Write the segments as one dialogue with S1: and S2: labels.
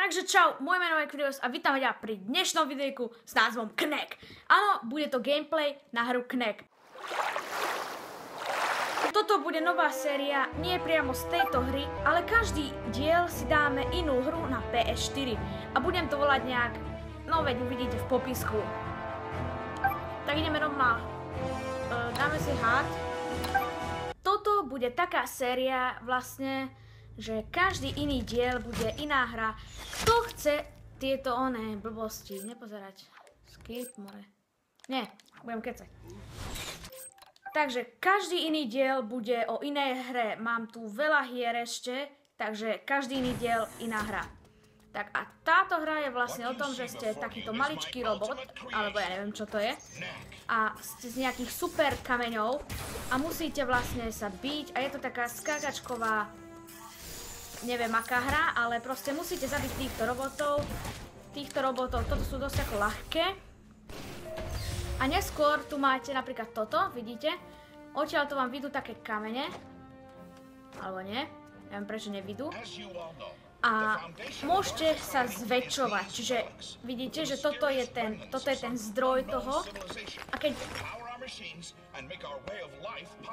S1: Takže čau, moje meno je Krios a vítam ťa pri dnešnom videjku s názvom Knack. Áno, bude to gameplay na hru Knack. Toto bude nová séria, nie priamo z tejto hry, ale každý diel si dáme inú hru na PS4 a budem to volať nejak, no veď uvidíte v popisku. Tak ideme rovno, dáme si hard. Toto bude taká séria vlastne, že každý iný diel bude iná hra. Kto chce tieto blbosti nepozerať? Skip, more. Nie, budem kecať. Takže každý iný diel bude o inej hre. Mám tu veľa hier ešte, takže každý iný diel iná hra. Tak a táto hra je vlastne o tom, že ste takýto maličký robot, alebo ja neviem čo to je, a ste z nejakých super kameňov a musíte vlastne sa biť a je to taká skákačková, neviem aká hra, ale proste musíte zabiť týchto robotov, toto sú dosť ako ľahké. A neskôr tu máte napríklad toto, vidíte? Odtiaľ to vám vidú také kamene, alebo nie, neviem prečo nevidú. A môžete sa zväčšovať, čiže vidíte, že toto je ten zdroj toho.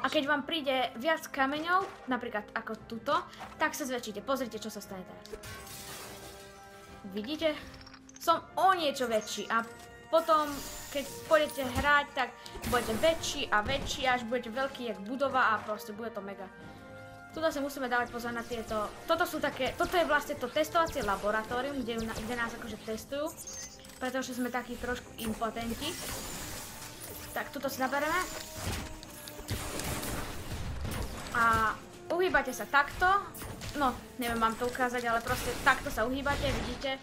S1: A keď vám príde viac kameňov, napríklad ako tuto, tak sa zväčšite. Pozrite, čo sa stane teraz. Vidíte? Som o niečo väčší a potom, keď pôjdete hrať, tak budete väčší a väčší, až budete veľký jak budova a proste bude to mega. Tuto si musíme dávať pozor na tieto. Toto je vlastne to testovacie laboratórium, kde nás akože testujú, pretože sme takí trošku impotenti. Tak, tuto si nabereme. A uhýbate sa takto. No, neviem vám to ukázať, ale proste takto sa uhýbate, vidíte.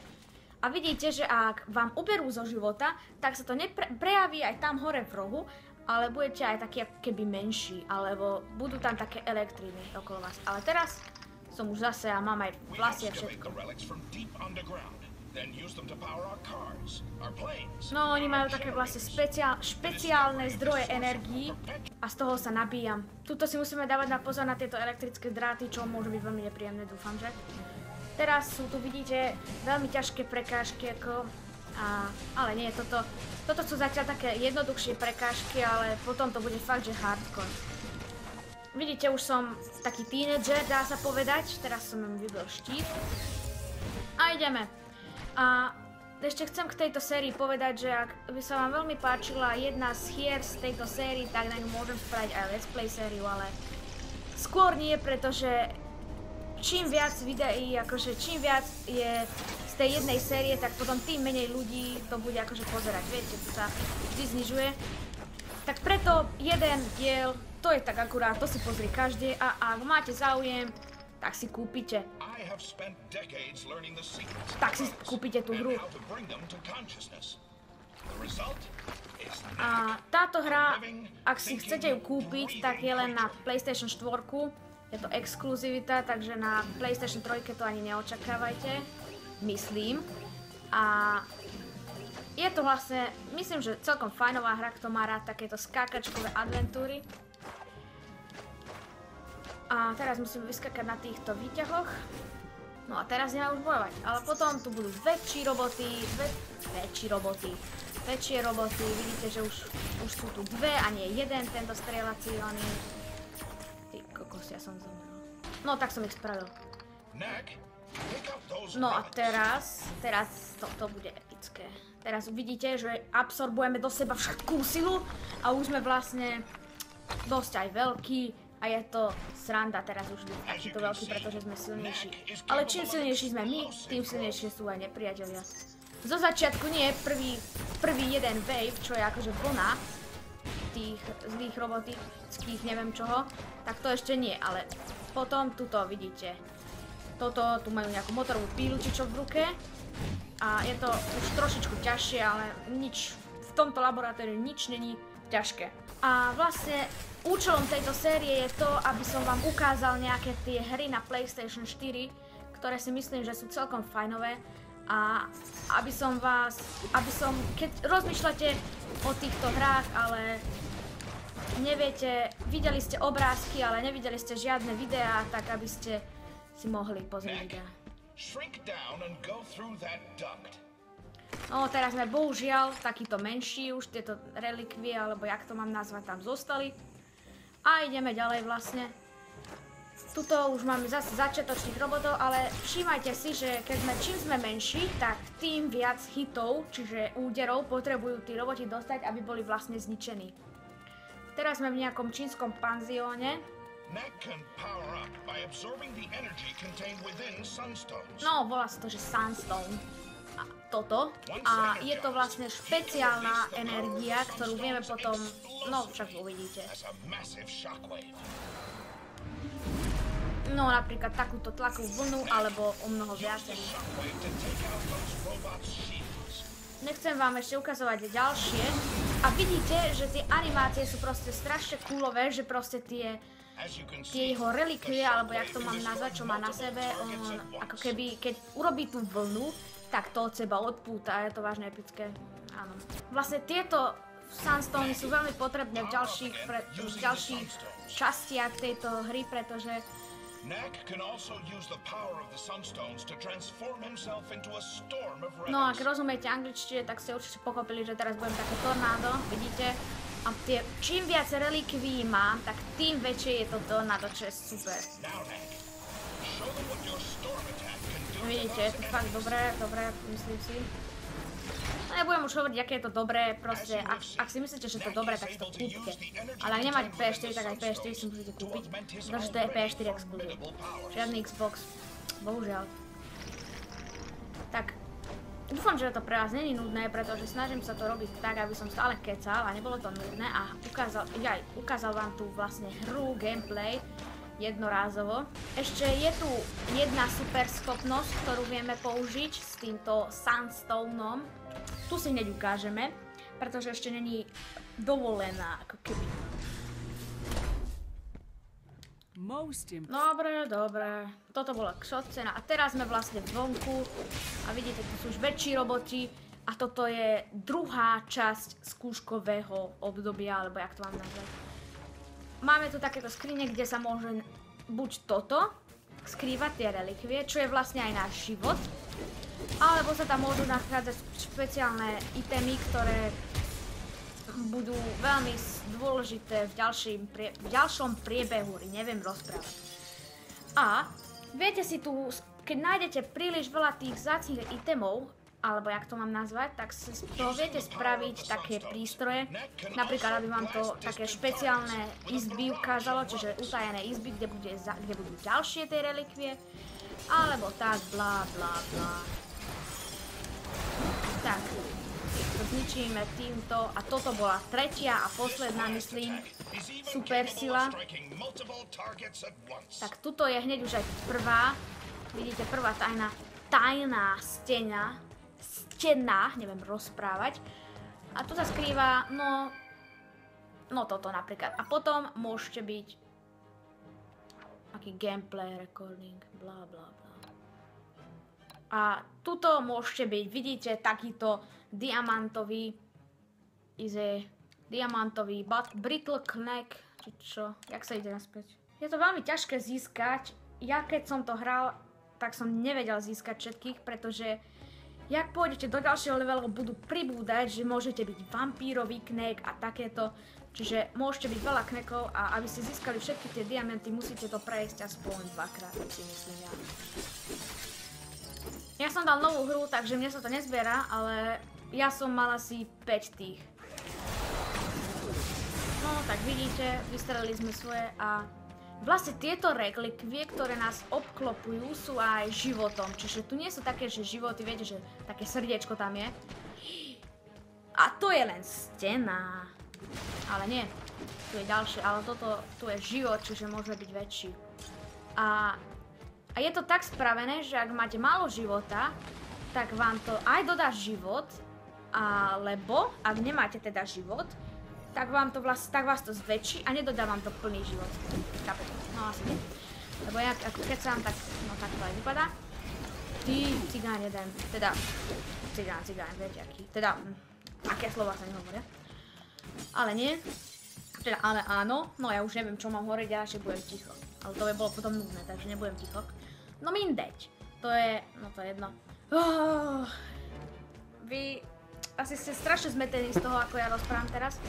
S1: A vidíte, že ak vám uberú zo života, tak sa to prejaví aj tam hore v rohu, ale budete aj taký ako keby menší, alebo budú tam také elektriny okolo vás. Ale teraz som už zase a mám aj vlasy a všetko. No, oni majú také vlastne špeciálne zdroje energií a z toho sa nabíjam. Tuto si musíme dávať na pozor na tieto elektrické dráty, čo môže byť veľmi nepríjemné, dúfam, že? Teraz sú tu, vidíte, veľmi ťažké prekážky, ale nie, toto sú zatiaľ také jednoduchšie prekážky, ale potom to bude fakt, že hardcore. Vidíte, už som taký teenager, dá sa povedať, teraz som im vybil štít. A ideme. A ešte chcem k tejto sérii povedať, že ak by sa vám veľmi páčila jedna z hier z tejto sérii, tak na ňu môžem spraviť aj let's play sériu, ale skôr nie, pretože čím viac videí, akože čím viac je z tej jednej série, tak potom tým menej ľudí to bude akože pozerať. Viete, to sa vždy znižuje. Tak preto jeden diel, to je tak akurát, to si pozrie každý a ak máte záujem, tak si kúpite. Tak si kúpite tú hru. A táto hra, ak si chcete ju kúpiť, tak je len na PlayStation 4. Je to exkluzivita, takže na PlayStation 3 to ani neočakávajte. Myslím. A je to vlastne, myslím, že celkom fajnová hra, kto má rád takéto skákačkové adventúry. A teraz musím vyskakať na týchto výťahoch. No a teraz ideme už bojovať. Ale potom tu budú väčšie roboty. Vidíte, že už sú tu dve a nie jeden tento strieľací oný. Ty kokos, ja som zomrel. No tak som ich spravil. No a teraz to bude epické. Teraz uvidíte, že absorbujeme do seba všetkú silu a už sme vlastne dosť aj veľkí. A je to sranda teraz už byť takýto veľký, pretože sme silnejší. Ale čím silnejší sme my, tým silnejšie sú aj nepriatelia. Zo začiatku nie prvý jeden wave, čo je akože vlna tých zlých robotických neviem čoho, tak to ešte nie, ale potom tuto vidíte. Tu majú nejakú motorovú pílu či čo v ruke a je to už trošičku ťažšie, ale nič, v tomto laboratóriu nič není ťažké. A vlastne účelom tejto série je to, aby som vám ukázal nejaké tie hry na PlayStation 4, ktoré si myslím, že sú celkom fajnové a keď rozmýšľate o týchto hrách, ale neviete, videli ste obrázky, ale nevideli ste žiadne videá, tak aby ste si mohli pozrieť videá. No, teraz sme bohužiaľ takýto menší, už tieto relikvie, alebo jak to mám nazvať, tam zostali. A ideme ďalej vlastne. Tuto už máme zase začiatočných robotov, ale všímajte si, že čím sme menší, tak tým viac hitov, čiže úderov potrebujú tí roboti dostať, aby boli vlastne zničení. Teraz sme v nejakom čínskom panzióne. No, volá sa to, že Sunstone. A toto. A je to vlastne špeciálna energia, ktorú vieme potom... No, však uvidíte. No, napríklad takúto tlakovú vlnu, alebo o mnoho viacej. Nechcem vám ešte ukazovať ďalšie. A vidíte, že tie animácie sú proste strašne coolové, že proste tie jeho relikvie, alebo jak to mám nazvať, čo má na sebe, on ako keby, keď urobí tú vlnu, tak to od seba odpúta, je to vážne epické. Áno. Vlastne tieto Sunstone sú veľmi potrebné v ďalších častiach tejto hry, pretože no, ak rozumiete angličtine, tak ste určite pochopili, že teraz budem také tornádo, vidíte? A čím viac relikví mám, tak tým väčšie je to tornádo, čo je super. Vidíte, je to fakt dobré, myslím si. No, nebudem už hovoriť, aké je to dobré, proste, ak si myslíte, že to je dobré, tak si to kúpte. Ale ak nemáte PS4, tak aj PS4 si musíte kúpiť, pretože to je PS4 exkluzív. Žiadny Xbox, bohužiaľ. Tak, dúfam, že to pre vás není nudné, pretože snažím sa to robiť tak, aby som stále kecal a nebolo to nudné a ukázal vám tu vlastne hru, gameplay, jednorázovo. Ešte je tu jedna super schopnosť, ktorú vieme použiť s týmto Sunstoneom. Tu si hneď ukážeme, pretože ešte není dovolená, ako keby. Dobre. Toto bola cutscena a teraz sme vlastne vonku a vidíte, tu sú už väčší roboti a toto je druhá časť skúškového obdobia, alebo jak to mám nazvať. Máme tu takéto skrine, kde sa môže buď toto skrývať tie relikvie, čo je vlastne aj náš život, alebo sa tam môžu nachádzať špeciálne itemy, ktoré budú veľmi dôležité v ďalšom priebehu hry, neviem rozprávať. A viete si tu, keď nájdete príliš veľa tých vzácnych itemov, alebo jak to mám nazvať, tak si to viete spraviť také prístroje, napríklad aby vám to také špeciálne izby ukázalo, čiže utajené izby, kde budú ďalšie tie relikvie, alebo tak blá blá blá. Tak, to zničíme týmto a toto bola tretia a posledná, myslím, super sila. Tak tuto je hneď už aj prvá, vidíte, prvá tajná stena, neviem rozprávať. A tu sa skrýva, no toto napríklad. A potom môžete byť aký gameplay, recording, blá blá blá. A tuto môžete byť, vidíte, takýto diamantový brittle knack, či čo, jak sa ide naspäť. Je to veľmi ťažké získať. Ja keď som to hral, tak som nevedel získať všetkých, pretože jak pôjdete do ďalšieho levelu, budú pribúdať, že môžete byť vampírový knek a takéto. Čiže môžete byť veľa knekov a aby ste získali všetky tie diamanty, musíte to prejsť aspoň dvakrát, si myslím ja. Ja som dal novú hru, takže mne sa to nezbiera, ale ja som mal asi 5 tých. No, tak vidíte, vystrelili sme svoje a vlastne tieto relikvie, ktoré nás obklopujú, sú aj životom. Čiže tu nie sú také, že životy, viete, že také srdiečko tam je. A to je len stena. Ale nie, tu je ďalšie, ale toto tu je život, čiže môže byť väčší. A je to tak spravené, že ak máte málo života, tak vám to aj dodá život, alebo ak nemáte teda život, tak vás to zväčší a nedodá vám to plný život. Chápete? No asi nie. Lebo ja keď sa vám tak, no tak to aj vypadá. Ty, cigán jeden, teda, cigán, viete aký, teda, aké slova sa nehovoria. Ale nie, teda ale áno, no ja už neviem, čo mám hovoriť, ja radšej budem ticho. Ale to by bolo potom nudné, takže nebudem ticho. No mindeť. To je, no to je jedno. Vy asi ste strašne zmetení z toho, ako ja rozprávam teraz.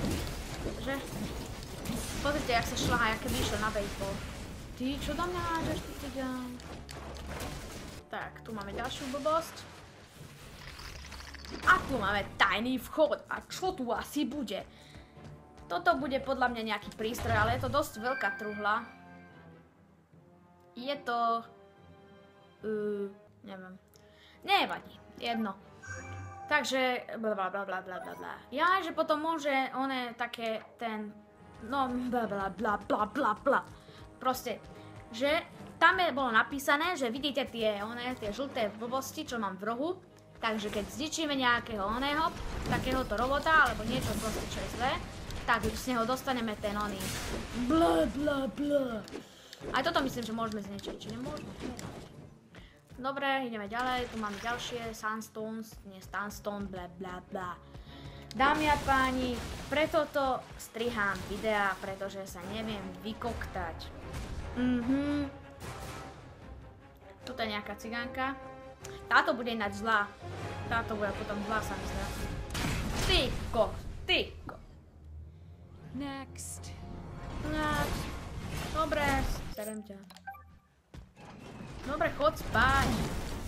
S1: Že? Pozrite, jak sa šľahá, aké vyšiel na baseball. Ty, čo do mňa hádžeš, ty cigáň? Tak, tu máme ďalšiu blbosť. A tu máme tajný vchod. A čo tu asi bude? Toto bude podľa mňa nejaký prístroj, ale je to dosť veľká truhla. Je to... neviem. Nevadí, jedno. Takže, blablabla. Ja, že potom môže one také ten... No, blablabla. Proste, že tam bolo napísané, že vidíte tie žlté blbosti, čo mám v rohu. Takže keď zničíme nejakého oného, takéhoto robota, alebo niečo proste, čo je zlé, tak z neho dostaneme ten oný. Blablabla. Aj toto myslím, že môžeme zničiť, či nemôžeme? Dobre, ideme ďalej, tu máme ďalšie Sunstones, nie Sunstone, blablabla. Dámy a páni, preto to strihám videá, pretože sa neviem vykoktať. Tuto je nejaká cigánka. Táto bude ináč zlá. Táto bude potom zlá, sa mi zdá. Tyko.
S2: Next.
S1: Dobre, serem ťa. Dobre, chod spať.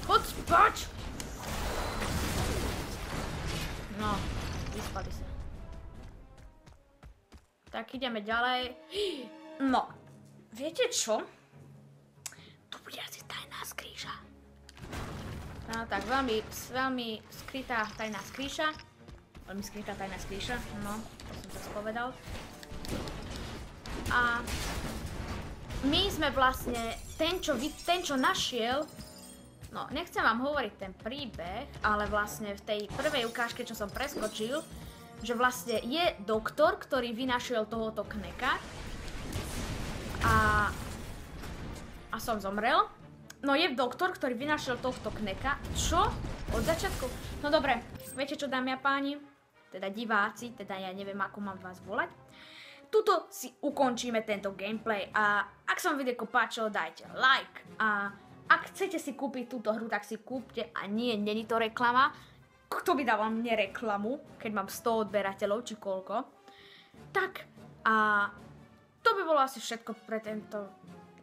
S1: Chod spať! No, vyspali sa. Tak ideme ďalej. No, viete čo? Tu bude asi tajná skrýša. No tak, veľmi skrytá tajná skrýša. Veľmi skrytá tajná skrýša, no, to som teraz povedal. A my sme vlastne, ten čo našiel, no nechcem vám hovoriť ten príbeh, ale vlastne v tej prvej ukážke, čo som preskočil, že vlastne je doktor, ktorý vynašiel tohoto kneka a som zomrel. No je doktor, ktorý vynašiel tohto kneka. Čo? Od začiatku? No dobre, viete čo, dámy a páni? Teda diváci, teda ja neviem, ako mám vás volať. Tuto si ukončíme tento gameplay a ak sa vám videjko páčilo, dajte like. A ak chcete si kúpiť túto hru, tak si kúpte a nie, není to reklama. Kto by dával mne reklamu, keď mám 100 odberateľov, či koľko. Tak a to by bolo asi všetko pre tento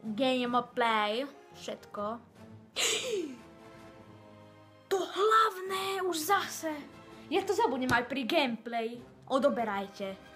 S1: gameplay. Všetko. To hlavné už zase. Ja to zabudnem aj pri gameplay. Odoberajte.